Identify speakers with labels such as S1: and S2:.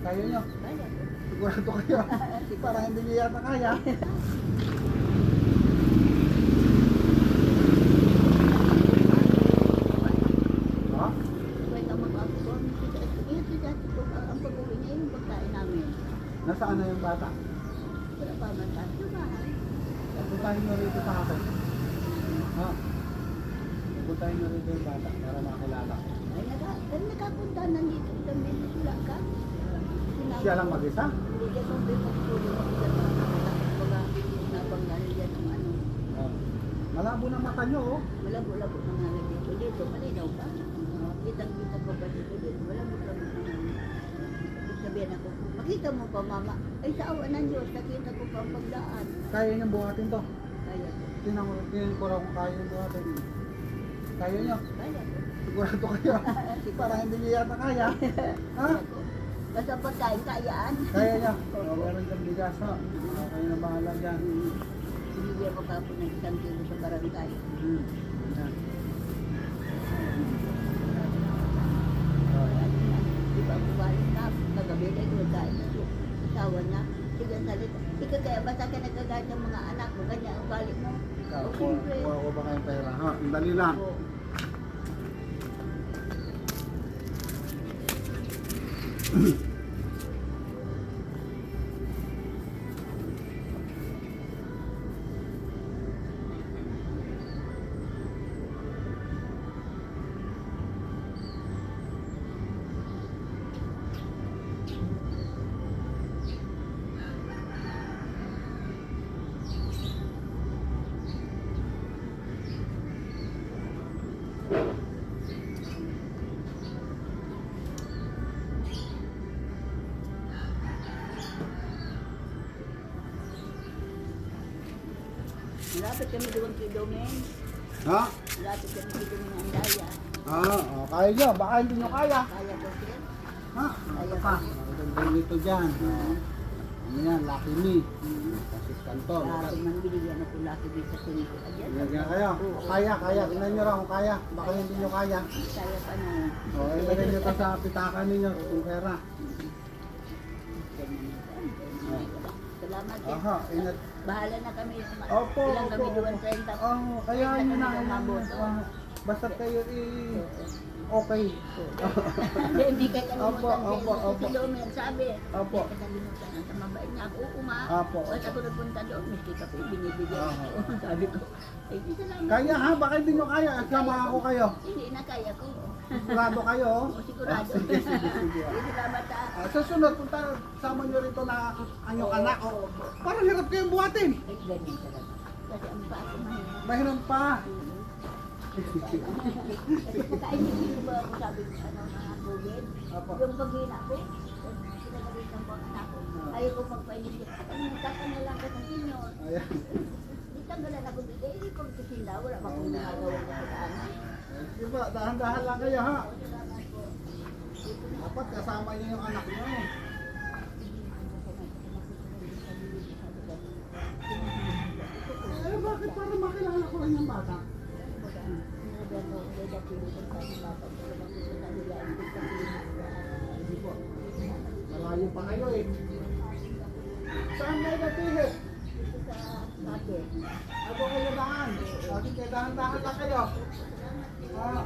S1: Kaya nyo?
S2: Kaya ko.
S1: Sigurado kayo. Parang hindi nyo yata kaya. Ha?
S2: Pwede ka mag-upon. Ito dati ko ang pag-uwi niya yung pagkain namin.
S1: Nasaan na yung bata?
S2: Wala pa man tayo sa bahay.
S1: Puntahin nyo rito sa akin. Ha? Puntahin nyo rito yung bata para makilala ko.
S2: Ay, nakapunta nandito. Kami sila ka.
S1: Siya lang mag-isa?
S2: Hindi ka kung may pagtulong ako dyan. Pagka nabanggan dyan ng ano.
S1: Oh. Malabo na mata nyo, oh.
S2: Malabo-labo na nga na dito. Dito, malinaw pa. Kitang-kita ko ba dito? Dito, malabo-labo na nga. Sabihan ako, makita mo pa mama. Ay, sa awa ng Diyos, nakita ko pa ang pagdaan.
S1: Kaya nyo buhatin to.
S2: Kaya ko.
S1: Tingnan ko raw kung kaya nyo buhatin. Kaya nyo?
S2: Kaya ko.
S1: Sigurado kayo. Parang hindi nyo yata kaya. Ha?
S2: Kaya ko. Basta pagkain, kayaan.
S1: Kaya nyo? O, meron dyan bigas, ha? Kayo na bahala dyan.
S2: Sinibigyan ko kapon ng 1 kilo sa barangay.
S1: Yan.
S2: Di ba ako balik na? Kagabi na ito, kain na ito. Asawa na. Sige, salita. Ikaw kaya basta ka nagagayat ng mga anak mo, ganyan ang balik mo.
S1: Ikaw,
S2: O, siyempre.
S1: kuha ko ba kayong pera? Ha? Ang dali lang.
S2: Oo. Malapit kami doon kay Domen.
S1: Ha?
S2: Malapit kami kay Domen ang daya.
S1: Oh, kaya nyo. Baka hindi nyo kaya.
S2: Kaya ko siya.
S1: Ha? Ito pa. Magandang dito dyan. Ano yan? Lucky Me. Pasis Canton.
S2: Dati man binigyan ako laki din sa sinito. Ayan.
S1: Lagyan kayo. O, kaya. Tingnan nyo raw kung kaya. Baka hindi nyo kaya.
S2: Kaya pa na.
S1: O, ilagay nyo ka sa pitakan ninyo. Kung pera.
S2: Salamat din.
S1: Aha, ingat.
S2: Bahala na kami.
S1: Opo,
S2: Ilang kami
S1: opo.
S2: doon 30.
S1: Oh, kaya nyo na.
S2: Mabot.
S1: Basta kayo okay.
S2: Hindi kayo kalimutan.
S1: Opo.
S2: Si Domen sabi.
S1: Opo.
S2: Hindi kalimutan. Sa mabait niya ako. Oo nga.
S1: Opo.
S2: Ba't ako nagpunta doon? Miski ka po binibigyan
S1: Aha.
S2: ako. Sabi ko. Ay, di salamat.
S1: Kaya ha, baka hindi nyo kaya. Sama ako kayo.
S2: Hindi na kaya ko.
S1: Sigurado kayo.
S2: O, sigurado.
S1: Sige.
S2: Hindi salamat ha.
S1: Sa sunod, punta, sama nyo rito na anyong anak. O, parang hirap kayong buhatin.
S2: Ay, ganyan talaga. Kasi ang pa ako mahirap.
S1: Mahirap pa.
S2: Kasi pagkain ko ba ako sabi ko ano mga COVID?
S1: Apo.
S2: Yung paghina ko, pinagalitan ko ang anak ko. Ayaw ko magpainisip. Ano, nagkakanya lang ka ng senior.
S1: Ayan.
S2: Di tanggalan ako dito. Hindi ko kasinda. Wala pa akong nagagawa ko sa anak.
S1: Diba, dahan-dahan lang kayo ha. Dapat kasama nyo yung anak nyo. Eh, bakit para makilala ko lang yung bata? Hindi po. Malayo pa kayo eh. Saan kayo napihit? Ako kayo dahan. Bakit kayo dahan-dahan lang kayo? Ah.